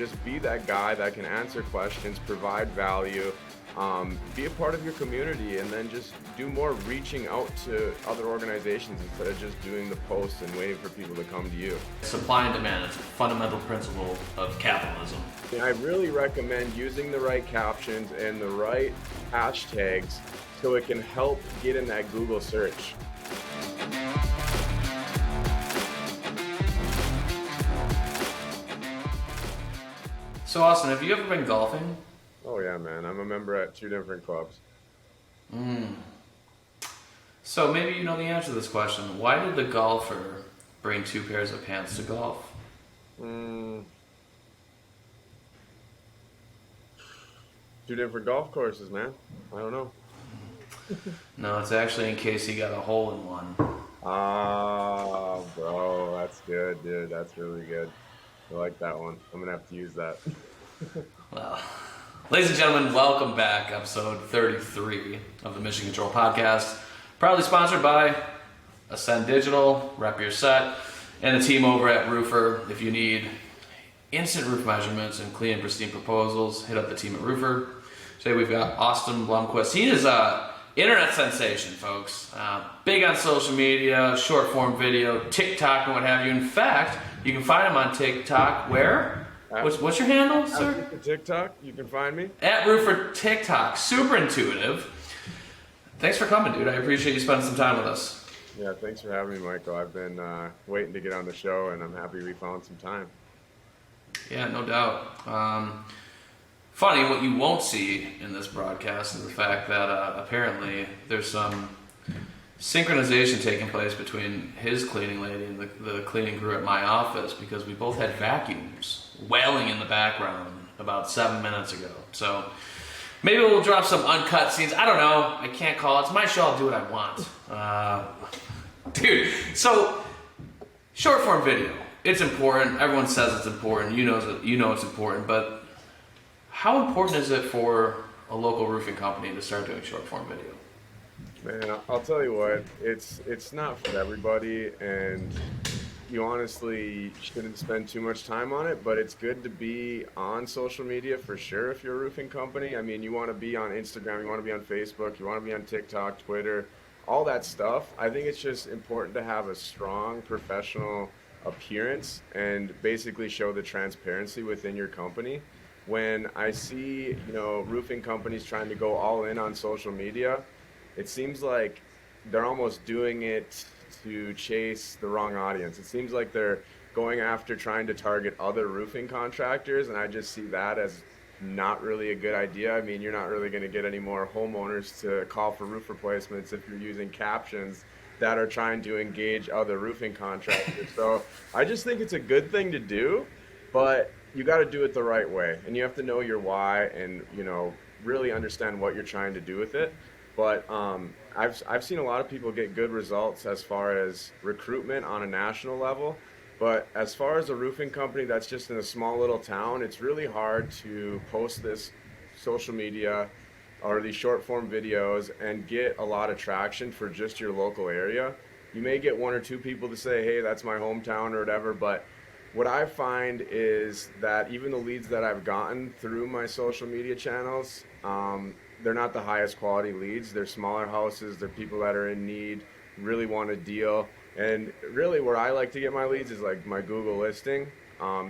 Just be that guy that can answer questions, provide value, be a part of your community, and then just do more reaching out to other organizations instead of just doing the posts and waiting for people to come to you. Supply and demand is a fundamental principle of capitalism. I really recommend using the right captions and the right hashtags so it can help get in that Google search. So Austin, have you ever been golfing? Oh yeah, man. I'm a member at 2 different clubs. So maybe you know the answer to this question. Why did the golfer bring 2 pairs of pants to golf? 2 different golf courses, man. I don't know. No, it's actually in case he got a hole in one. Ah, bro, that's good, dude. That's really good. I like that one. I'm gonna have to use that. Well, ladies and gentlemen, welcome back. Episode 33 of the Mission Control Podcast. Proudly sponsored by Ascend Digital, Rep Your Set, and the team over at Roofer. If you need instant roof measurements and clean and pristine proposals, hit up the team at Roofer. Today we've got Austin Blomquist. He is a internet sensation, folks. Big on social media, short form video, TikTok, and what have you. In fact, you can find him on TikTok. Where? What's your handle, sir? At TikTok, you can find me. At Roofer TikTok. Super intuitive. Thanks for coming, dude. I appreciate you spending some time with us. Yeah, thanks for having me, Michael. I've been waiting to get on the show, and I'm happy we found some time. Yeah, no doubt. Funny, what you won't see in this broadcast is the fact that apparently there's some synchronization taking place between his cleaning lady and the cleaning crew at my office, because we both had vacuums wailing in the background about 7 minutes ago. So maybe we'll drop some uncut scenes. I don't know. I can't call it. It's my show. I'll do what I want. Dude, so short form video. It's important. Everyone says it's important. You know it's important. But how important is it for a local roofing company to start doing short form video? Man, I'll tell you what, it's not for everybody, and you honestly shouldn't spend too much time on it, but it's good to be on social media for sure if you're a roofing company. I mean, you want to be on Instagram, you want to be on Facebook, you want to be on TikTok, Twitter, all that stuff. I think it's just important to have a strong professional appearance and basically show the transparency within your company. When I see, roofing companies trying to go all in on social media, it seems like they're almost doing it to chase the wrong audience. It seems like they're going after trying to target other roofing contractors, and I just see that as not really a good idea. I mean, you're not really going to get any more homeowners to call for roof replacements if you're using captions that are trying to engage other roofing contractors. So I just think it's a good thing to do, but you got to do it the right way, and you have to know your why and really understand what you're trying to do with it. But I've seen a lot of people get good results as far as recruitment on a national level. But as far as a roofing company that's just in a small little town, it's really hard to post this social media or these short form videos and get a lot of traction for just your local area. You may get 1 or 2 people to say, hey, that's my hometown or whatever, but what I find is that even the leads that I've gotten through my social media channels, they're not the highest quality leads. They're smaller houses. They're people that are in need, really want a deal. And really where I like to get my leads is like my Google listing.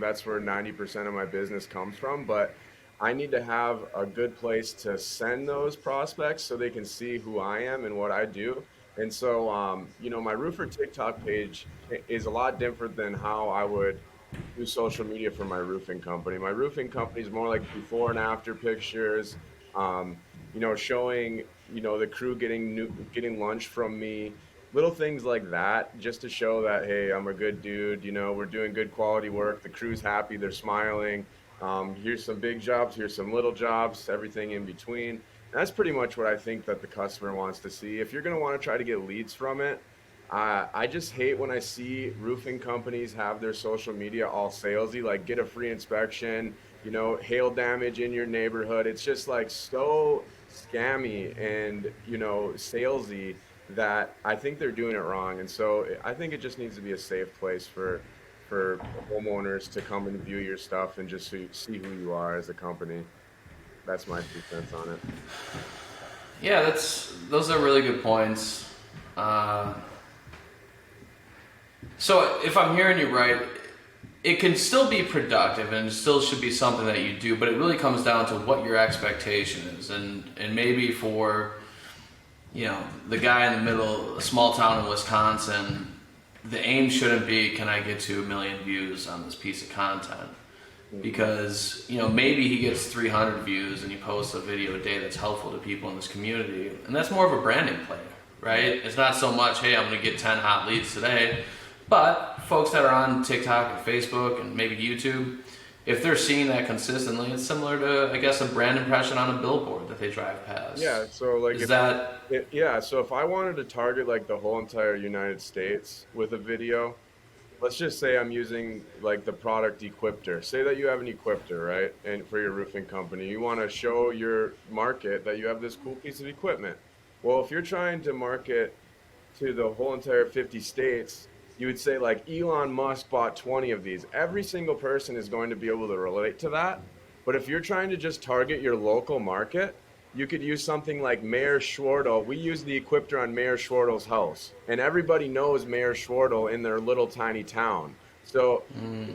That's where 90% of my business comes from. But I need to have a good place to send those prospects so they can see who I am and what I do. And so, my Roofer TikTok page is a lot different than how I would do social media for my roofing company. My roofing company is more like before and after pictures, showing, the crew getting lunch from me, little things like that, just to show that, hey, I'm a good dude, we're doing good quality work. The crew's happy, they're smiling. Here's some big jobs, here's some little jobs, everything in between. And that's pretty much what I think that the customer wants to see. If you're going to want to try to get leads from it, I just hate when I see roofing companies have their social media all salesy, like get a free inspection, hail damage in your neighborhood. It's just like so scammy and, salesy that I think they're doing it wrong. And so I think it just needs to be a safe place for for homeowners to come and view your stuff and just see who you are as a company. That's my 2 cents on it. Yeah, those are really good points. So if I'm hearing you right, it can still be productive and it still should be something that you do, but it really comes down to what your expectation is. And maybe for, the guy in the middle, a small town in Wisconsin, the aim shouldn't be, can I get to 1 million views on this piece of content? Because, maybe he gets 300 views and he posts a video a day that's helpful to people in this community. And that's more of a branding play, right? It's not so much, hey, I'm going to get 10 hot leads today. But folks that are on TikTok and Facebook and maybe YouTube, if they're seeing that consistently, it's similar to, I guess, a brand impression on a billboard that they drive past. Yeah, so like so if I wanted to target like the whole entire United States with a video, let's just say I'm using like the product Equipter. Say that you have an Equipter, right? And for your roofing company, you want to show your market that you have this cool piece of equipment. Well, if you're trying to market to the whole entire 50 states, you would say like Elon Musk bought 20 of these. Every single person is going to be able to relate to that. But if you're trying to just target your local market, you could use something like Mayor Schwartle. We use the Equipter on Mayor Schwartle's house, and everybody knows Mayor Schwartle in their little tiny town. So,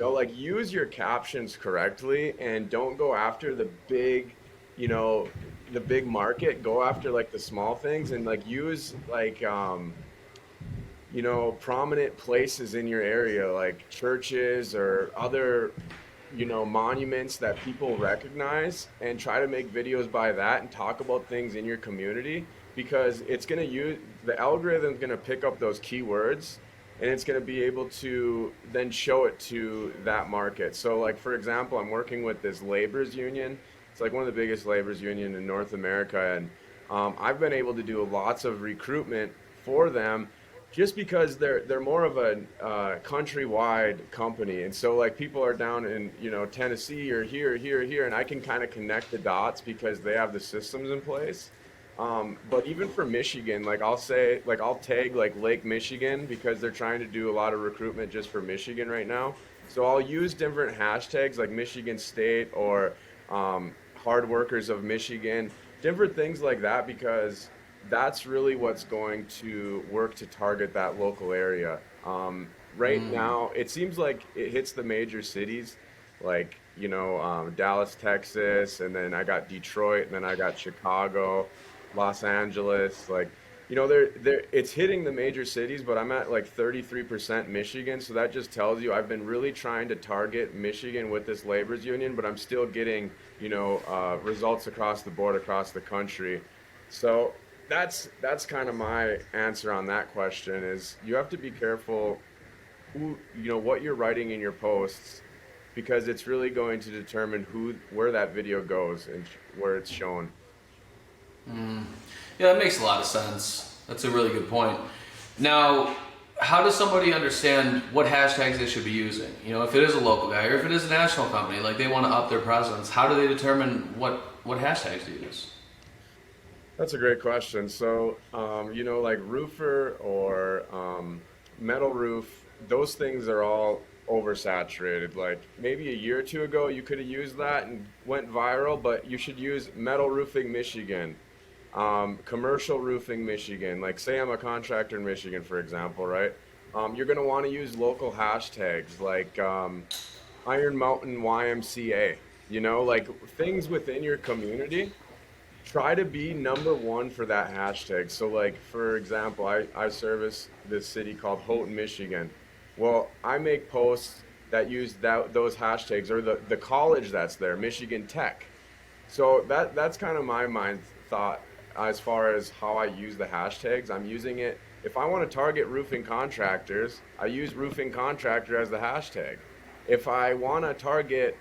like use your captions correctly and don't go after the big, the big market. Go after like the small things and like use like, prominent places in your area, like churches or other, monuments that people recognize, and try to make videos by that and talk about things in your community, because it's going to use the algorithm's going to pick up those keywords and it's going to be able to then show it to that market. So like, for example, I'm working with this laborers union. It's like one of the biggest laborers union in North America. And I've been able to do lots of recruitment for them just because they're more of a countrywide company. And so like people are down in, Tennessee or here, and I can kind of connect the dots because they have the systems in place. But even for Michigan, like I'll tag like Lake Michigan because they're trying to do a lot of recruitment just for Michigan right now. So I'll use different hashtags like Michigan State or Hard Workers of Michigan, different things like that, because that's really what's going to work to target that local area. Right now, it seems like it hits the major cities, like, Dallas, Texas, and then I got Detroit, and then I got Chicago, Los Angeles. Like, it's hitting the major cities, but I'm at like 33% Michigan. So that just tells you I've been really trying to target Michigan with this laborers union, but I'm still getting, results across the board, across the country. So that's kind of my answer on that question. Is you have to be careful what you're writing in your posts, because it's really going to determine where that video goes and where it's shown. Yeah, that makes a lot of sense. That's a really good point. Now, how does somebody understand what hashtags they should be using? If it is a local guy or if it is a national company, like they want to up their presence, how do they determine what hashtags to use? That's a great question. So, like roofer or metal roof, those things are all oversaturated. Like maybe a year or two ago, you could have used that and went viral, but you should use metal roofing Michigan, commercial roofing Michigan. Like say I'm a contractor in Michigan, for example, right? You're going to want to use local hashtags like Iron Mountain YMCA, like things within your community. Try to be number one for that hashtag. So like, for example, I service this city called Houghton, Michigan. Well, I make posts that use those hashtags, or the college that's there, Michigan Tech. So that's kind of my mind thought as far as how I use the hashtags. I'm using it, if I want to target roofing contractors, I use roofing contractor as the hashtag. If I want to target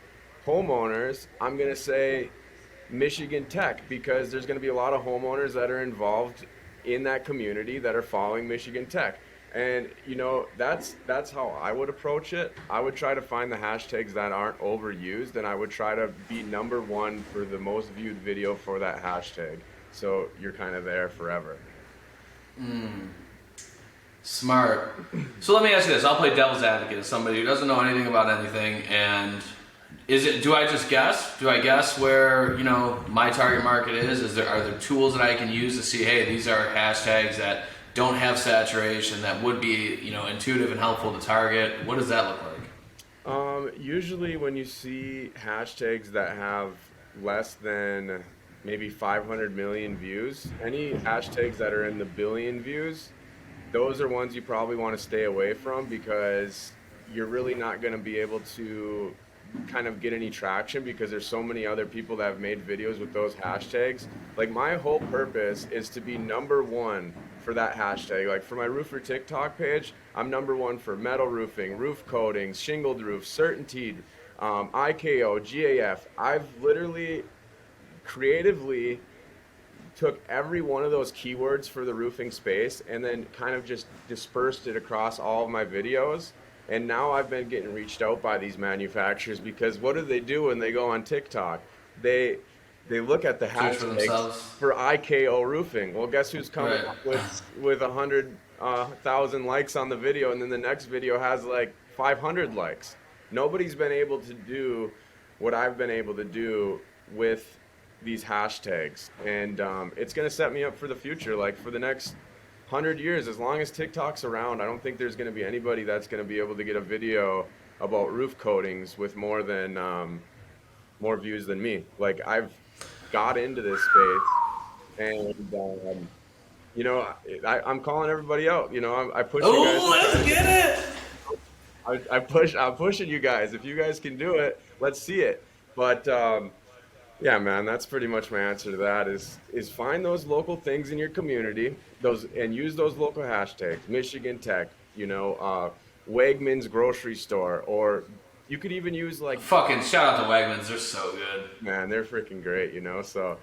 homeowners, I'm going to say Michigan Tech, because there's going to be a lot of homeowners that are involved in that community that are following Michigan Tech. And that's how I would approach it. I would try to find the hashtags that aren't overused, and I would try to be number one for the most viewed video for that hashtag, so you're kind of there forever. Smart. So let me ask you this. I'll play devil's advocate as somebody who doesn't know anything about anything. And do I just guess? Do I guess where, my target market is? Are there tools that I can use to see, hey, these are hashtags that don't have saturation, that would be, intuitive and helpful to target? What does that look like? Usually when you see hashtags that have less than maybe 500 million views, any hashtags that are in the billion views, those are ones you probably want to stay away from, because you're really not going to be able to kind of get any traction, because there's so many other people that have made videos with those hashtags. Like, my whole purpose is to be number one for that hashtag. Like, for my roofer TikTok page, I'm number one for metal roofing, roof coatings, shingled roofs, certainteed, IKO, GAF. I've literally creatively took every one of those keywords for the roofing space and then kind of just dispersed it across all of my videos. And now I've been getting reached out by these manufacturers, because what do when they go on TikTok? They look at the hashtags for IKO roofing. Well, guess who's coming up with 100,000 likes on the video, and then the next video has like 500 likes. Nobody's been able to do what I've been able to do with these hashtags, and it's going to set me up for the future. Like, for the next 100 years, as long as TikTok's around, I don't think there's going to be anybody that's going to be able to get a video about roof coatings with more more views than me. Like, I've got into this space, and I'm calling everybody out. I push you guys. Oh, let's get it. I'm pushing you guys. If you guys can do it, let's see it. But yeah, man, that's pretty much my answer to that. Is find those local things in your community, and use those local hashtags. Michigan Tech, Wegmans grocery store, or you could even use like fucking shout out to Wegmans. They're so good. Man, they're freaking great. So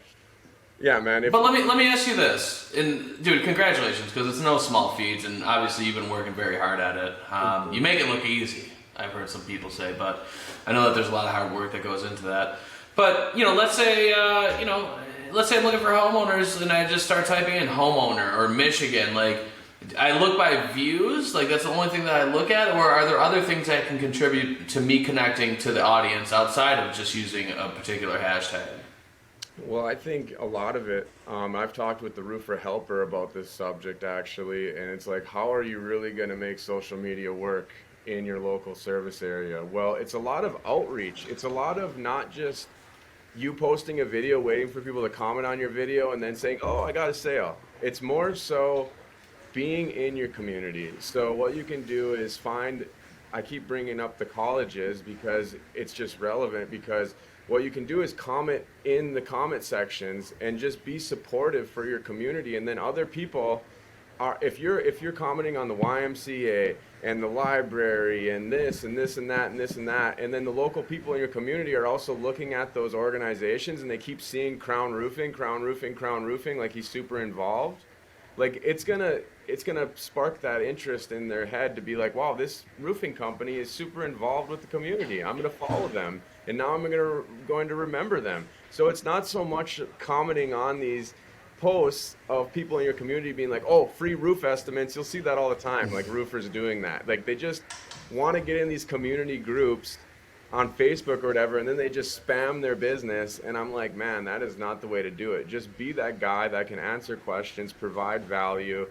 yeah, man. But let me ask you this, and dude, congratulations, because it's no small feat, and obviously you've been working very hard at it. You make it look easy. I've heard some people say, but I know that there's a lot of hard work that goes into that. But, let's say I'm looking for homeowners and I just start typing in homeowner or Michigan. Like, I look by views, like that's the only thing that I look at, or are there other things that can contribute to me connecting to the audience outside of just using a particular hashtag? Well, I think a lot of it, I've talked with the roofer helper about this subject actually, and it's like, how are you really going to make social media work in your local service area? Well, it's a lot of outreach. It's a lot of not just you posting a video, waiting for people to comment on your video and then saying, oh, I got a sale. It's more so being in your community. So what you can do is I keep bringing up the colleges because it's just relevant, because what you can do is comment in the comment sections and just be supportive for your community. And then other people if you're commenting on the YMCA and the library and this and this and that and this and that, and then the local people in your community are also looking at those organizations and they keep seeing Crown Roofing, like he's super involved, like it's gonna spark that interest in their head to be like, wow, this roofing company is super involved with the community. I'm gonna follow them, and now I'm going to remember them. So it's not so much commenting on these posts of people in your community being like, oh, free roof estimates. You'll see that all the time, like roofers doing that. Like they just want to get in these community groups on Facebook or whatever, and then they just spam their business. And I'm like, man, that is not the way to do it. Just be that guy that can answer questions, provide value,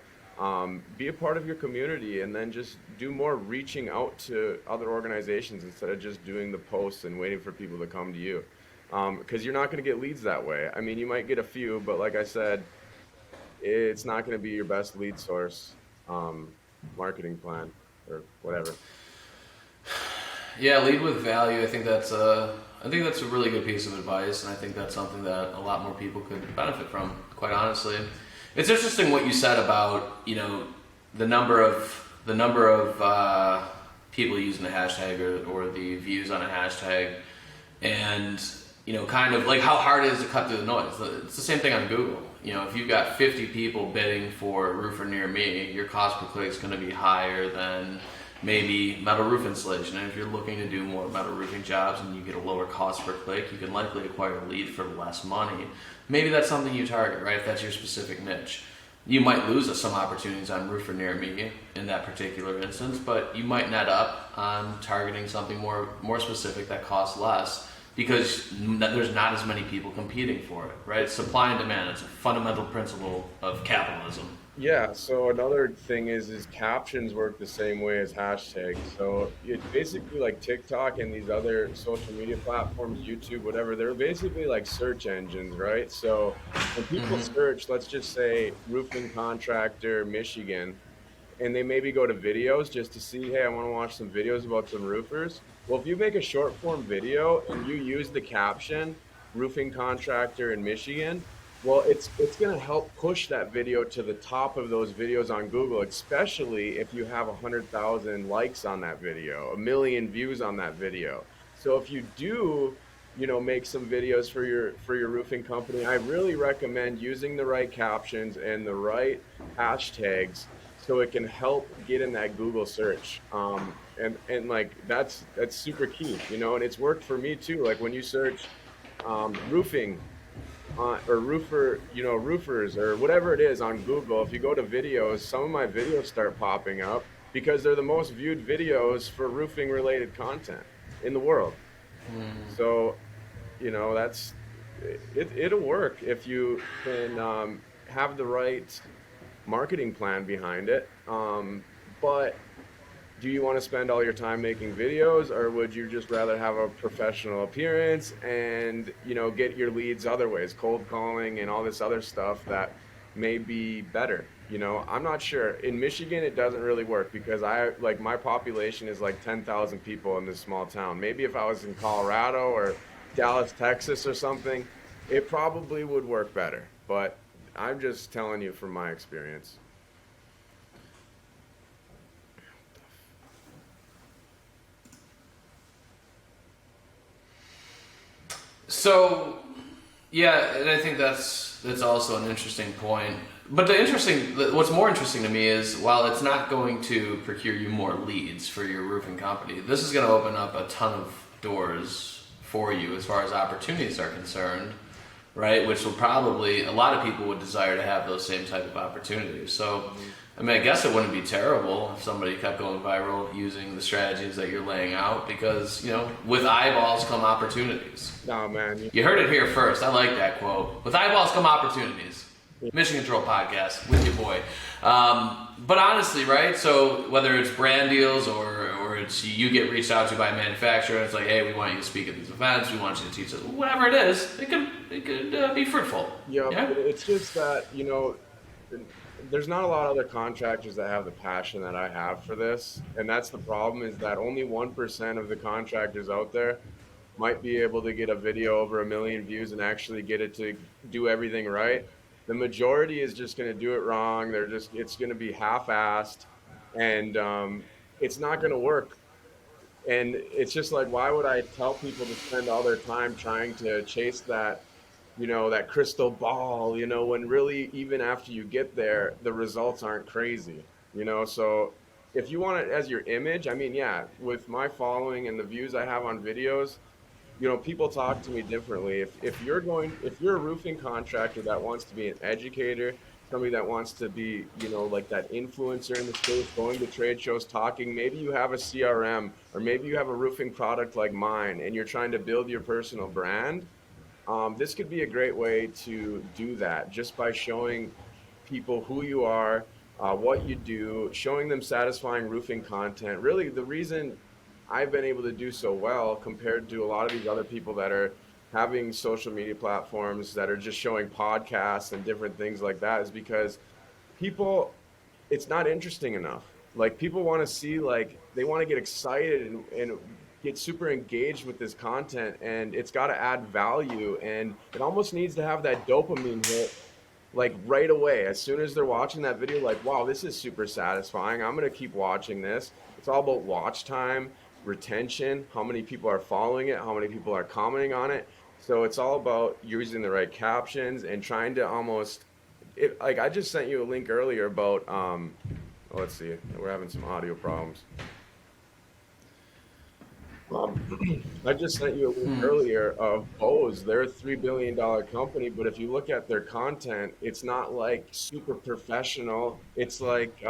be a part of your community, and then just do more reaching out to other organizations instead of just doing the posts and waiting for people to come to you. Because you're not going to get leads that way. I mean, you might get a few, but like I said, it's not going to be your best lead source marketing plan or whatever. Yeah, lead with value. I think that's a really good piece of advice, and I think that's something that a lot more people could benefit from, quite honestly. It's interesting what you said about, the number of people using a hashtag or the views on a hashtag, and kind of like how hard it is to cut through the noise. It's the same thing on Google. If you've got 50 people bidding for a roofer near me, your cost per click is going to be higher than maybe metal roof installation. And if you're looking to do more metal roofing jobs and you get a lower cost per click, you can likely acquire a lead for less money. Maybe that's something you target, right? If that's your specific niche. You might lose some opportunities on roofer near me in that particular instance, but you might net up on targeting something more specific that costs less because there's not as many people competing for it, right? Supply and demand is a fundamental principle of capitalism. Yeah, so another thing is captions work the same way as hashtags. So it's basically like TikTok and these other social media platforms, YouTube, whatever, they're basically like search engines, right? So when people Mm-hmm. search, let's just say roofing contractor, Michigan, and they maybe go to videos just to see, hey, I want to watch some videos about some roofers. Well, if you make a short form video and you use the caption roofing contractor in Michigan, well, it's going to help push that video to the top of those videos on Google, especially if you have 100,000 likes on that video, 1 million views on that video. So if you do, make some videos for your roofing company, I really recommend using the right captions and the right hashtags so it can help get in that Google search. And like that's super key, and it's worked for me too. Like when you search roofing or roofer, roofers or whatever it is on Google, if you go to videos, some of my videos start popping up because they're the most viewed videos for roofing related content in the world. So, that's it'll work if you can have the right marketing plan behind it. But do you want to spend all your time making videos, or would you just rather have a professional appearance and, get your leads other ways, cold calling and all this other stuff that may be better? I'm not sure. In Michigan, it doesn't really work because my population is like 10,000 people in this small town. Maybe if I was in Colorado or Dallas, Texas or something, it probably would work better. But I'm just telling you from my experience. So, yeah, and I think that's also an interesting point. But what's more interesting to me is while it's not going to procure you more leads for your roofing company, this is going to open up a ton of doors for you as far as opportunities are concerned, right? Which will probably, a lot of people would desire to have those same type of opportunities. So, I mean, I guess it wouldn't be terrible if somebody kept going viral using the strategies that you're laying out because, with eyeballs come opportunities. No, man. You heard it here first. I like that quote. With eyeballs come opportunities. Mission Control Podcast with your boy. But honestly, right? So whether it's brand deals or it's you get reached out to by a manufacturer and it's like, hey, we want you to speak at these events. We want you to teach us. Whatever it is, it could be fruitful. Yeah, it's just that, there's not a lot of other contractors that have the passion that I have for this. And that's the problem is that only 1% of the contractors out there might be able to get a video over 1 million views and actually get it to do everything right. The majority is just going to do it wrong. It's going to be half-assed and it's not going to work. And it's just like, why would I tell people to spend all their time trying to chase that, that crystal ball, when really even after you get there, the results aren't crazy, So if you want it as your image, I mean, yeah, with my following and the views I have on videos, people talk to me differently. If you're a roofing contractor that wants to be an educator, somebody that wants to be, like that influencer in the space, going to trade shows, talking, maybe you have a CRM or maybe you have a roofing product like mine and you're trying to build your personal brand. This could be a great way to do that just by showing people who you are, what you do, showing them satisfying roofing content. Really, the reason I've been able to do so well compared to a lot of these other people that are having social media platforms that are just showing podcasts and different things like that is because people, it's not interesting enough. Like people want to see, like they want to get excited and get super engaged with this content, and it's got to add value, and it almost needs to have that dopamine hit like right away as soon as they're watching that video, like, wow, this is super satisfying, I'm going to keep watching this. It's all about watch time, retention, how many people are following it, how many people are commenting on it. So it's all about using the right captions and trying to almost like I just sent you a link earlier about let's see, we're having some audio problems. Um, I just sent you a link Hmm. earlier of Bose. They're a $3 billion company, but if you look at their content, it's not like super professional. It's like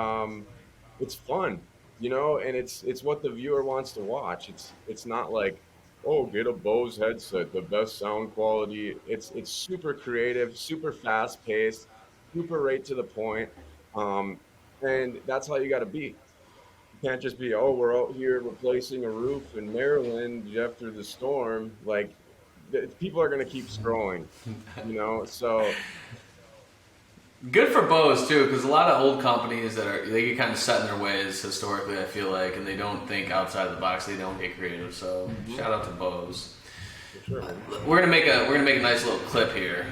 it's fun, and it's what the viewer wants to watch. It's not like, oh, get a Bose headset, the best sound quality. It's super creative, super fast paced, super right to the point. Um, and that's how you got to be. Can't just be, oh, we're out here replacing a roof in Maryland after the storm. Like, people are going to keep scrolling. So, Good for Bose too, because a lot of old companies they get kind of set in their ways historically. I feel like, and they don't think outside the box. They don't get creative. So mhm, shout out to Bose. for sure, man. We're gonna make a nice little clip here.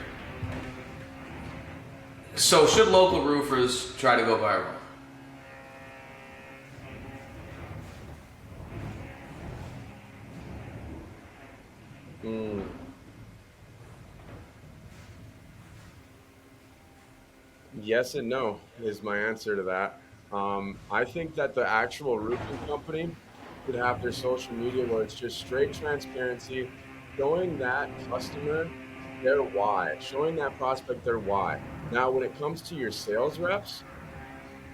So should local roofers try to go viral? Mm, yes and no is my answer to that. I think that the actual roofing company should have their social media where it's just straight transparency, showing that customer their why, showing that prospect their why. Now, when it comes to your sales reps,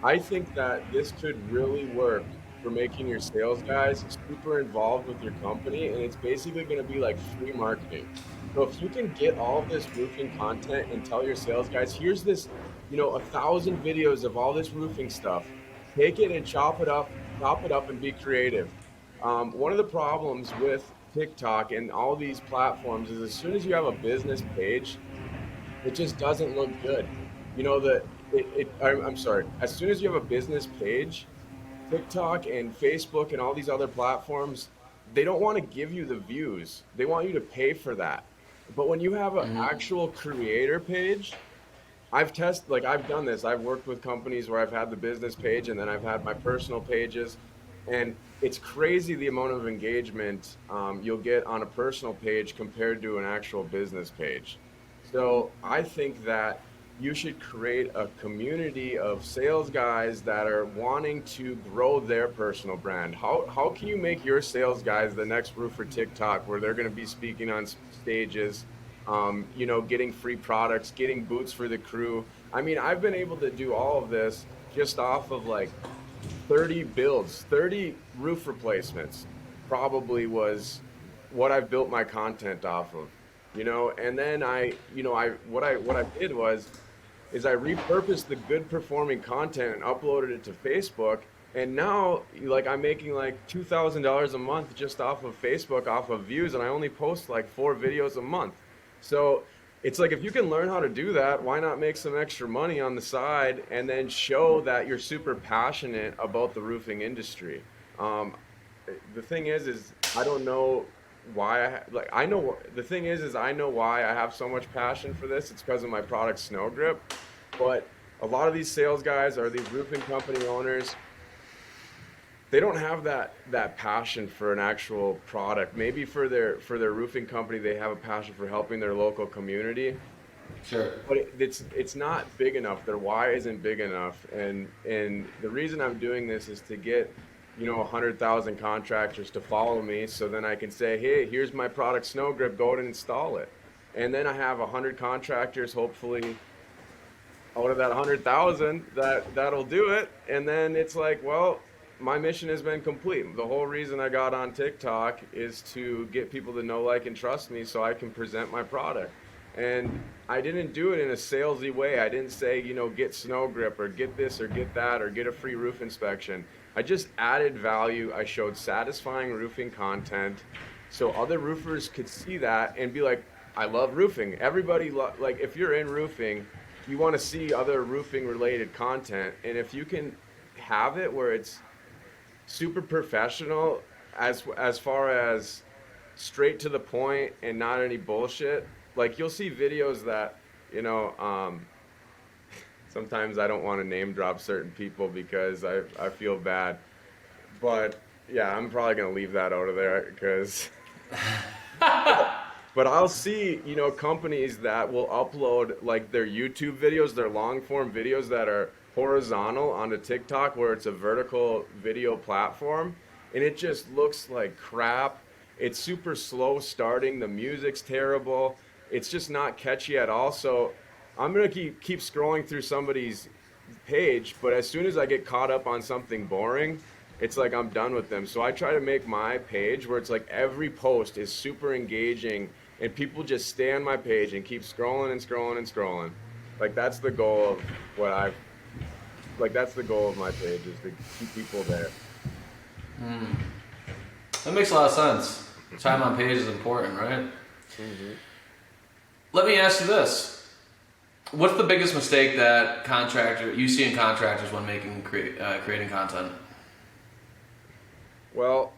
I think that this could really work for making your sales guys super involved with your company, and it's basically going to be like free marketing. So if you can get all of this roofing content and tell your sales guys, here's this, 1,000 videos of all this roofing stuff, take it and chop it up and be creative. One of the problems with TikTok and all these platforms is as soon as you have a business page, it just doesn't look good. You know, the I'm sorry. As soon as you have a business page, TikTok and Facebook and all these other platforms, they don't want to give you the views. They want you to pay for that. But when you have an actual creator page, I've done this. I've worked with companies where I've had the business page and then I've had my personal pages, and it's crazy the amount of engagement you'll get on a personal page compared to an actual business page. So I think that you should create a community of sales guys that are wanting to grow their personal brand. How can you make your sales guys the next roofer TikTok where they're going to be speaking on stages, getting free products, getting boots for the crew? I mean, I've been able to do all of this just off of like 30 builds, 30 roof replacements probably was what I've built my content off of. And then what I did is I repurposed the good performing content and uploaded it to Facebook. And now, like, I'm making like $2,000 a month just off of Facebook, off of views, and I only post like 4 videos a month. So it's like if you can learn how to do that, why not make some extra money on the side and then show that you're super passionate about the roofing industry? Um, the thing is I don't know why like I know the thing is I know why I have so much passion for this. It's because of my product Snow Grip. But a lot of these sales guys or these roofing company owners, they don't have that passion for an actual product. Maybe for their roofing company, they have a passion for helping their local community, Sure. but it's not big enough. Their why isn't big enough, and the reason I'm doing this is to get 100,000 contractors to follow me, so then I can say, hey, here's my product Snow Grip, go ahead and install it, and then I have 100 contractors, hopefully out of that 100,000 that'll do it, and then it's like, well, my mission has been complete. The whole reason I got on TikTok is to get people to know, like, and trust me so I can present my product. And I didn't do it in a salesy way. I didn't say, get Snow Grip or get this or get that or get a free roof inspection. I just added value. I showed satisfying roofing content so other roofers could see that and be like, I love roofing. Everybody, like, if you're in roofing, you want to see other roofing related content. And if you can have it where it's super professional as far as straight to the point and not any bullshit. Like you'll see videos that, you know, um sometimes I don't want to name drop certain people because I feel bad. But yeah, I'm probably going to leave that out of there because but I'll see, companies that will upload like their YouTube videos, their long form videos that are horizontal onto TikTok where it's a vertical video platform. and it just looks like crap. It's super slow starting. The music's terrible. It's just not catchy at all. So I'm gonna keep scrolling through somebody's page, but as soon as I get caught up on something boring, it's like I'm done with them. So I try to make my page where it's like every post is super engaging and people just stay on my page and keep scrolling and scrolling and scrolling. Like that's the goal of what I've like that's the goal of my page is to keep people there. That makes a lot of sense. Time on page is important, right? Mm-hmm. Let me ask you this. What's the biggest mistake that you see in contractors when creating content? Well,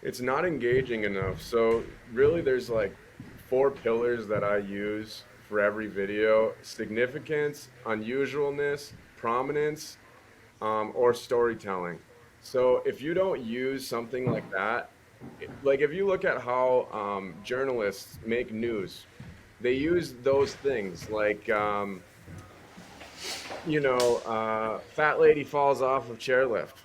it's not engaging enough. So really there's like 4 pillars that I use for every video: significance, unusualness, prominence, or storytelling. So if you don't use something like that, like if you look at how journalists make news, they use those things like, fat lady falls off of chairlift.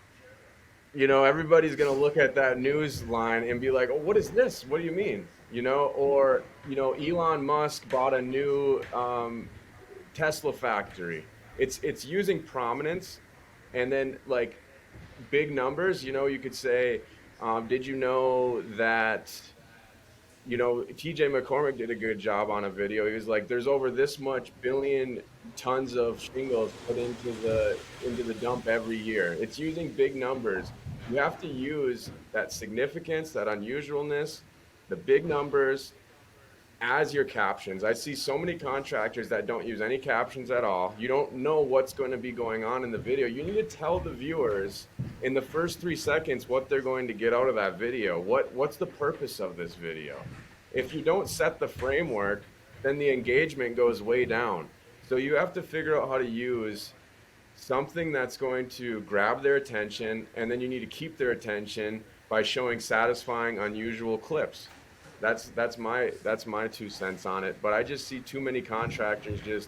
Everybody's going to look at that news line and be like, oh, what is this? What do you mean? Or, Elon Musk bought a new Tesla factory. It's using prominence and then like big numbers. You could say, did you know that, TJ McCormick did a good job on a video. He was like, there's over this much billion tons of shingles put into the dump every year. It's using big numbers. You have to use that significance, that unusualness, the big numbers as your captions. I see so many contractors that don't use any captions at all. You don't know what's going to be going on in the video. You need to tell the viewers in the first 3 seconds what they're going to get out of that video. What's the purpose of this video? If you don't set the framework, then the engagement goes way down. So you have to figure out how to use something that's going to grab their attention, and then you need to keep their attention by showing satisfying, unusual clips. That's my 2 cents on it. But I just see too many contractors just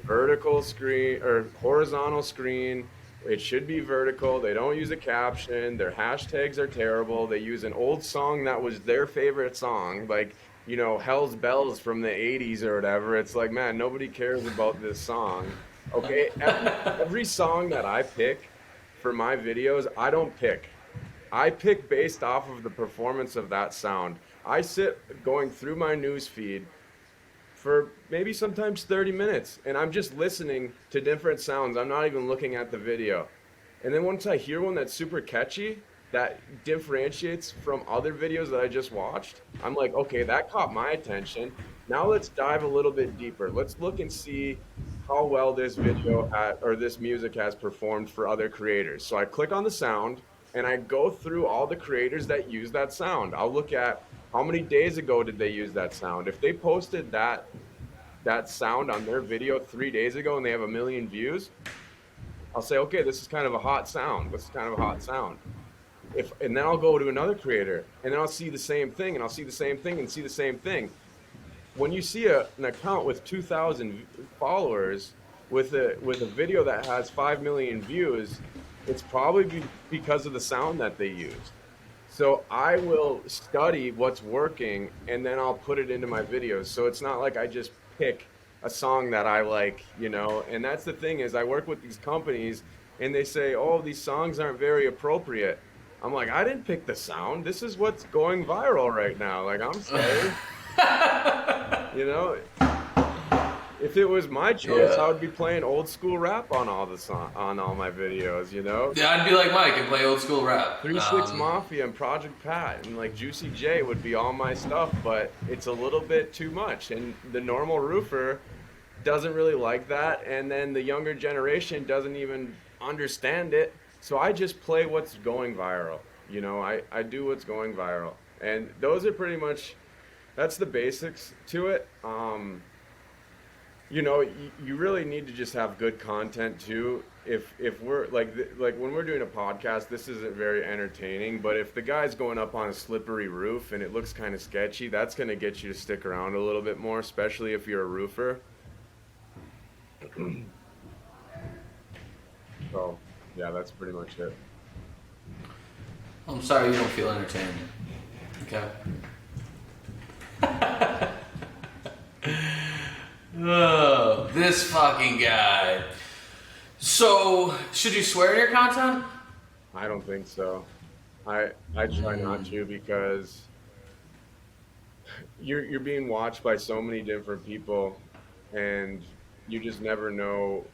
vertical screen or horizontal screen. It should be vertical. They don't use a caption. Their hashtags are terrible. They use an old song that was their favorite song, like, Hell's Bells from the 80s or whatever. It's like, man, nobody cares about this song. Okay, every song that I pick for my videos, I don't pick. I pick based off of the performance of that sound. I sit going through my news feed for maybe sometimes 30 minutes and I'm just listening to different sounds. I'm not even looking at the video. And then once I hear one that's super catchy, that differentiates from other videos that I just watched, I'm like, okay, that caught my attention. Now let's dive a little bit deeper. Let's look and see how well this or this music has performed for other creators. So I click on the sound and I go through all the creators that use that sound. I'll look at how many days ago did they use that sound. If they posted that sound on their video 3 days ago and they have 1 million views, I'll say, okay, this is kind of a hot sound. And then I'll go to another creator and then I'll see the same thing and I'll see the same thing and see the same thing. When you see an account with 2,000 followers with a video that has 5 million views, it's probably because of the sound that they used. So I will study what's working and then I'll put it into my videos. So it's not like I just pick a song that I like, and that's the thing is I work with these companies and they say, oh, these songs aren't very appropriate. I'm like, I didn't pick the sound. This is what's going viral right now. Like, I'm sorry. If it was my choice, I would be playing old school rap on all my videos, Yeah, I'd be like Mike and play old school rap. 3-6 Mafia and Project Pat and like Juicy J would be all my stuff, but it's a little bit too much. And the normal roofer doesn't really like that. And then the younger generation doesn't even understand it. So I just play what's going viral. I do what's going viral. And those are pretty much, that's the basics to it. You really need to just have good content too. If we're like when we're doing a podcast, this isn't very entertaining, but if the guy's going up on a slippery roof and it looks kind of sketchy, that's going to get you to stick around a little bit more, especially if you're a roofer. So, yeah, that's pretty much it. I'm sorry you don't feel entertained. Okay. Oh, this fucking guy. So, should you swear in your content? I don't think so. I try not to because you're being watched by so many different people, and you just never know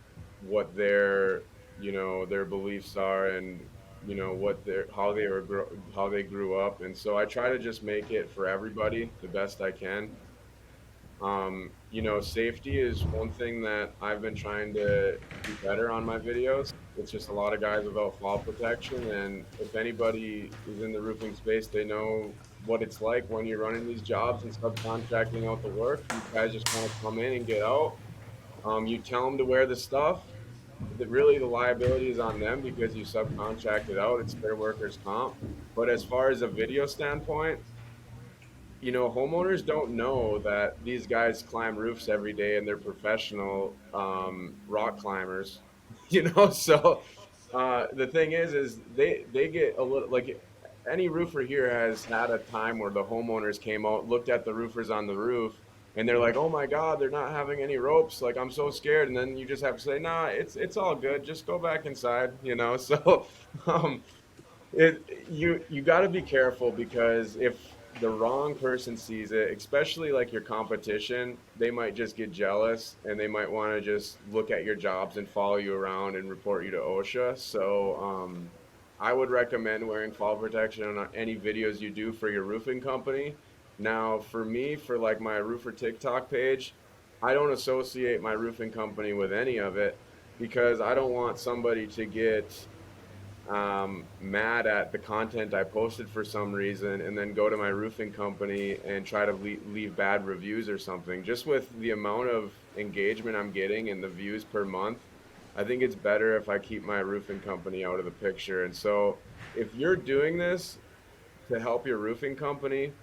what their their beliefs are, and what their how they grew up. And so I try to just make it for everybody the best I can. Safety is one thing that I've been trying to do better on my videos. It's just a lot of guys without fall protection, and if anybody is in the roofing space, they know what it's like when you're running these jobs and subcontracting out the work. These guys just kind of come in and get out. You tell them to wear the stuff. Really, the liability is on them because you subcontract it out. It's their workers' comp. But as far as a video standpoint, homeowners don't know that these guys climb roofs every day and they're professional rock climbers. So the thing is they get a little like any roofer here has had a time where the homeowners came out, looked at the roofers on the roof, and they're like, "Oh my God, they're not having any ropes. Like I'm so scared." And then you just have to say, "Nah, it's all good. Just go back inside." So um, you got to be careful because if the wrong person sees it, especially like your competition, they might just get jealous and they might want to just look at your jobs and follow you around and report you to OSHA. So I would recommend wearing fall protection on any videos you do for your roofing company. Now, for me, for like my roofer TikTok page, I don't associate my roofing company with any of it because I don't want somebody to get mad at the content I posted for some reason and then go to my roofing company and try to leave bad reviews or something. Just with the amount of engagement I'm getting and the views per month, I think it's better if I keep my roofing company out of the picture. And so if you're doing this to help your roofing company,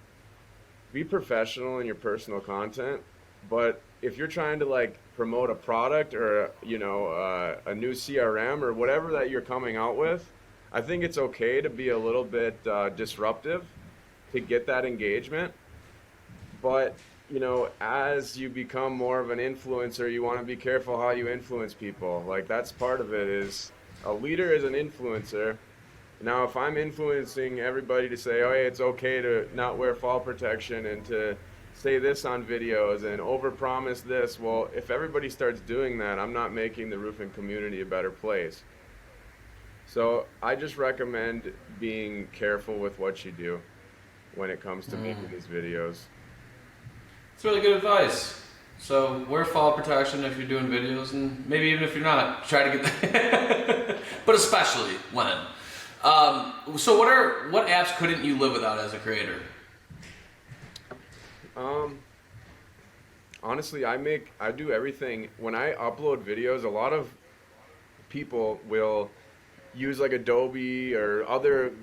be professional in your personal content. But if you're trying to like promote a product or a new CRM or whatever that you're coming out with, I think it's okay to be a little bit disruptive to get that engagement. But as you become more of an influencer, you want to be careful how you influence people. Like that's part of it. Is a leader is an influencer. Now, if I'm influencing everybody to say, "Oh, hey, it's okay to not wear fall protection and to say this on videos and overpromise this," well, if everybody starts doing that, I'm not making the roofing community a better place. So I just recommend being careful with what you do when it comes to making these videos. It's really good advice. So wear fall protection if you're doing videos, and maybe even if you're not, try to get that. But especially when. So what apps couldn't you live without as a creator? Honestly, I do everything. When I upload videos, a lot of people will use like Adobe or other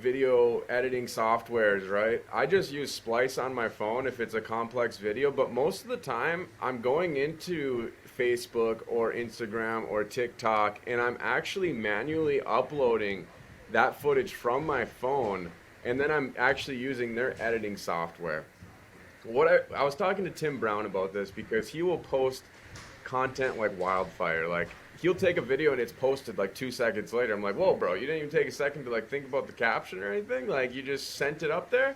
video editing softwares, right? I just use Splice on my phone if it's a complex video, but most of the time I'm going into Facebook or Instagram or TikTok and I'm actually manually uploading that footage from my phone, and then I'm actually using their editing software. I was talking to Tim Brown about this because he will post content like wildfire. Like he'll take a video and it's posted like 2 seconds later. I'm like, whoa, bro, you didn't even take a second to like think about the caption or anything. Like you just sent it up there.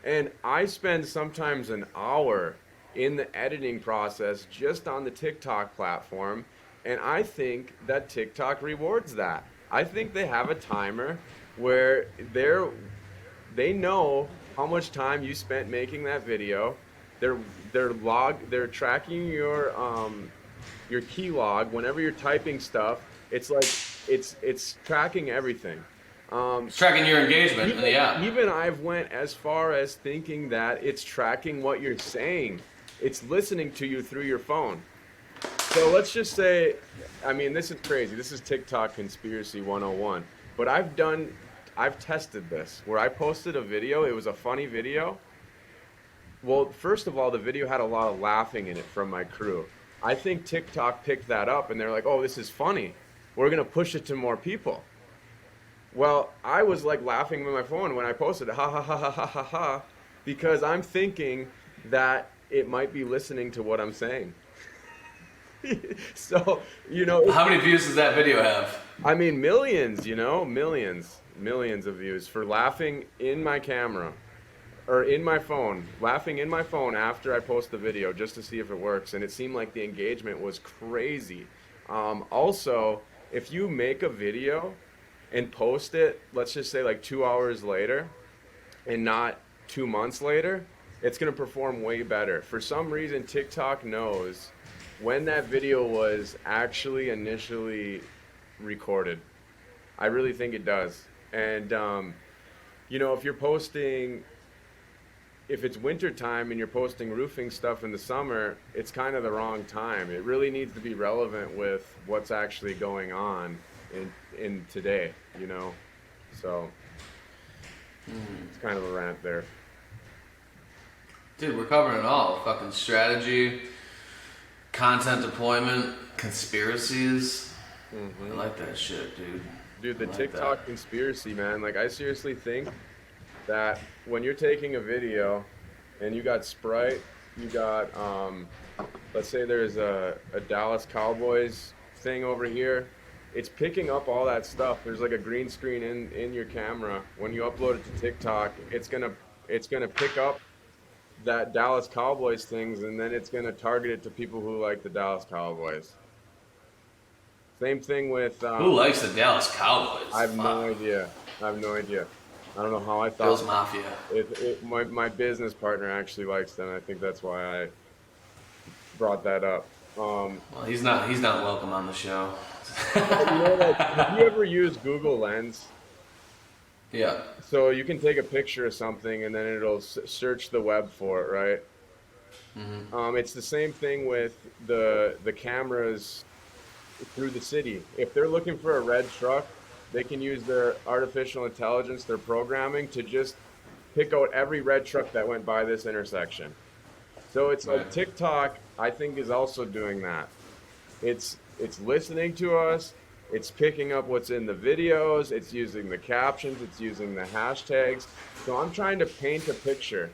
And I spend sometimes an hour in the editing process just on the TikTok platform. And I think that TikTok rewards that. I think they have a timer where they know how much time you spent making that video. They're tracking your key log whenever you're typing stuff. It's like it's tracking everything. It's tracking your engagement in the app. Even I've went as far as thinking that it's tracking what you're saying. It's listening to you through your phone. So let's just say, I mean, this is crazy. This is TikTok conspiracy 101. But I've tested this where I posted a video. It was a funny video. Well, first of all, the video had a lot of laughing in it from my crew. I think TikTok picked that up and they're like, "Oh, this is funny. We're going to push it to more people." Well, I was like laughing with my phone when I posted it, ha ha ha ha ha ha ha, because I'm thinking that it might be listening to what I'm saying. So, How many views does that video have? I mean, millions, millions of views for laughing in my camera or in my phone, laughing in my phone after I post the video just to see if it works. And it seemed like the engagement was crazy. Also, if you make a video and post it, let's just say like 2 hours later and not 2 months later, it's going to perform way better. For some reason, TikTok knows when that video was actually initially recorded. I really think it does. And, if you're posting, if it's winter time and you're posting roofing stuff in the summer, it's kind of the wrong time. It really needs to be relevant with what's actually going on in today, So it's kind of a rant there. Dude, we're covering it all. Fucking strategy, content deployment, conspiracies. I like that shit, dude. Dude, the I like TikTok that. conspiracy, man. Like, I seriously think that when you're taking a video and you got Sprite, you got, let's say there's a Dallas Cowboys thing over here, it's picking up all that stuff. There's like a green screen in your camera. When you upload it to TikTok, it's gonna pick up that Dallas Cowboys things, and then it's gonna target it to people who like the Dallas Cowboys. Same thing with. Who likes the Dallas Cowboys? I have Fuck. no idea. I have no idea. I don't know how I Bills thought. Mafia. My business partner actually likes them. I think that's why I brought that up. Well, he's not welcome on the show. Have you ever used Google Lens? Yeah. So you can take a picture of something and then it'll search the web for it, right? It's the same thing with the cameras through the city. If they're looking for a red truck, they can use their artificial intelligence, their programming, to just pick out every red truck that went by this intersection. So it's like TikTok, I think, is also doing that. It's listening to us, it's picking up what's in the videos, it's using the captions, it's using the hashtags. So I'm trying to paint a picture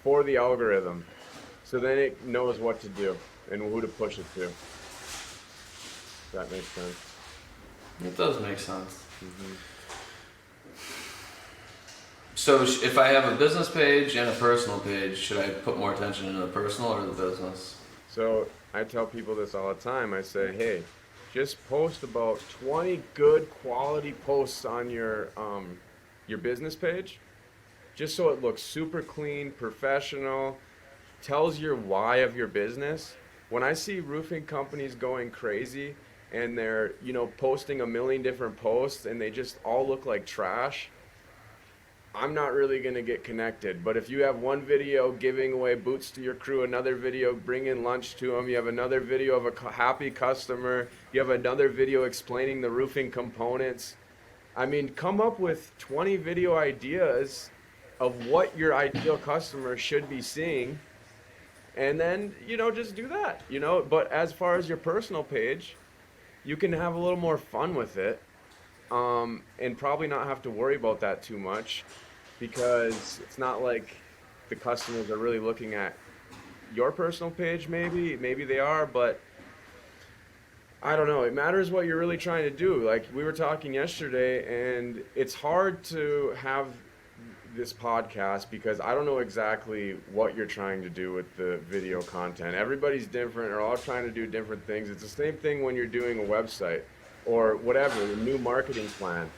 for the algorithm so then it knows what to do and who to push it to. If that makes sense. It does make sense. So if I have a business page and a personal page, should I put more attention into the personal or the business? So I tell people this all the time. I say, hey, just post about 20 good quality posts on your business page, just so it looks super clean, professional, tells your why of your business. When I see roofing companies going crazy and they're, posting a million different posts and they just all look like trash, I'm not really going to get connected. But if you have one video giving away boots to your crew, another video bringing lunch to them, you have another video of a happy customer, you have another video explaining the roofing components. I mean, come up with 20 video ideas of what your ideal customer should be seeing. And then, just do that, But as far as your personal page, you can have a little more fun with it, and probably not have to worry about that too much, because it's not like the customers are really looking at your personal page. Maybe they are, but I don't know. It matters what you're really trying to do. Like we were talking yesterday, and it's hard to have this podcast because I don't know exactly what you're trying to do with the video content. Everybody's different. They're all trying to do different things. It's the same thing when you're doing a website or whatever, a new marketing plan.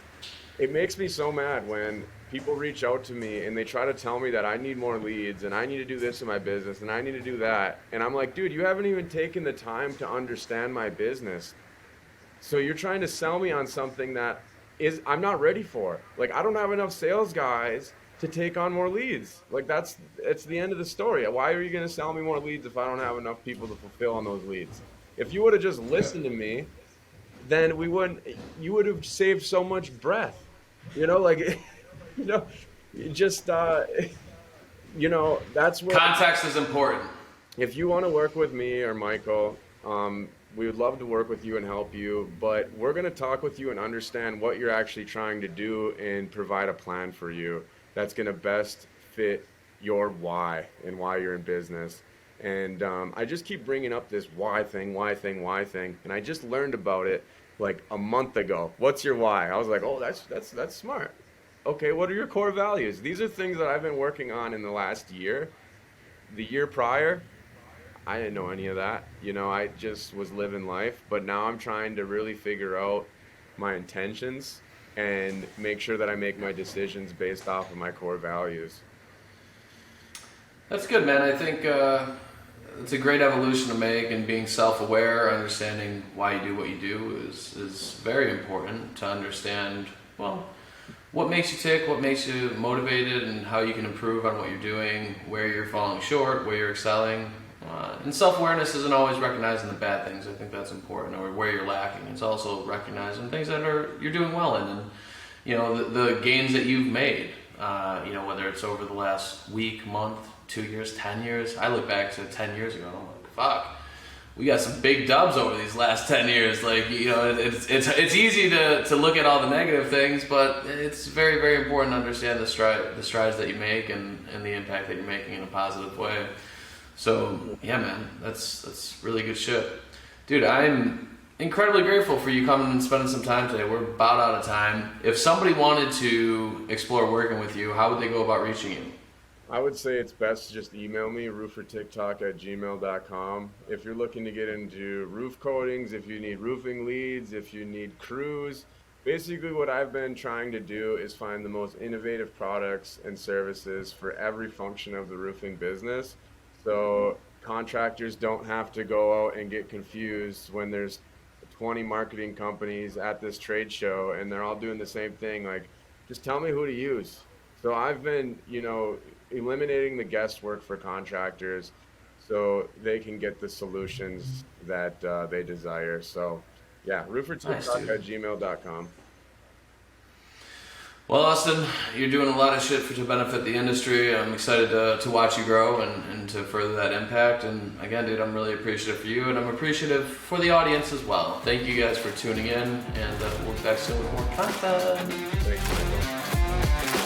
It makes me so mad when people reach out to me and they try to tell me that I need more leads and I need to do this in my business and I need to do that. And I'm like, dude, you haven't even taken the time to understand my business. So you're trying to sell me on something that I'm not ready for. Like, I don't have enough sales guys to take on more leads. Like it's the end of the story. Why are you going to sell me more leads if I don't have enough people to fulfill on those leads? If you would have just listened to me, then you would have saved so much breath. That's what context is important. If you want to work with me or Michael, We would love to work with you and help you, but we're going to talk with you and understand what you're actually trying to do and provide a plan for you that's going to best fit your why and why you're in business. And I just keep bringing up this why thing, why thing, why thing, and I just learned about it like a month ago. What's your why? I was like, oh, that's smart. Okay, what are your core values? These are things that I've been working on in the last year. The year prior, I didn't know any of that. I just was living life, but now I'm trying to really figure out my intentions and make sure that I make my decisions based off of my core values. That's good, man. I think it's a great evolution to make, and being self-aware, understanding why you do what you do is very important to understand, well, what makes you tick, what makes you motivated, and how you can improve on what you're doing, where you're falling short, where you're excelling. And self-awareness isn't always recognizing the bad things. I think that's important, or where you're lacking. It's also recognizing things that you're doing well in, and the gains that you've made. Whether it's over the last week, month, 2 years, 10 years. I look back to 10 years ago, and I'm like, fuck, we got some big dubs over these last 10 years. Like, it's easy to look at all the negative things, but it's very, very important to understand the strides that you make and the impact that you're making in a positive way. So yeah, man, that's really good shit. Dude, I'm incredibly grateful for you coming and spending some time today. We're about out of time. If somebody wanted to explore working with you, how would they go about reaching you? I would say it's best to just email me, roofertiktok@gmail.com. If you're looking to get into roof coatings, if you need roofing leads, if you need crews, basically what I've been trying to do is find the most innovative products and services for every function of the roofing business. So contractors don't have to go out and get confused when there's 20 marketing companies at this trade show and they're all doing the same thing. Like, just tell me who to use. So I've been, eliminating the guesswork for contractors so they can get the solutions that they desire. So yeah, roofertiktok@gmail.com. Well, Austin, you're doing a lot of shit to benefit the industry. I'm excited to watch you grow and to further that impact. And again, dude, I'm really appreciative for you, and I'm appreciative for the audience as well. Thank you guys for tuning in, and we'll be back soon with more content. Thanks, Michael.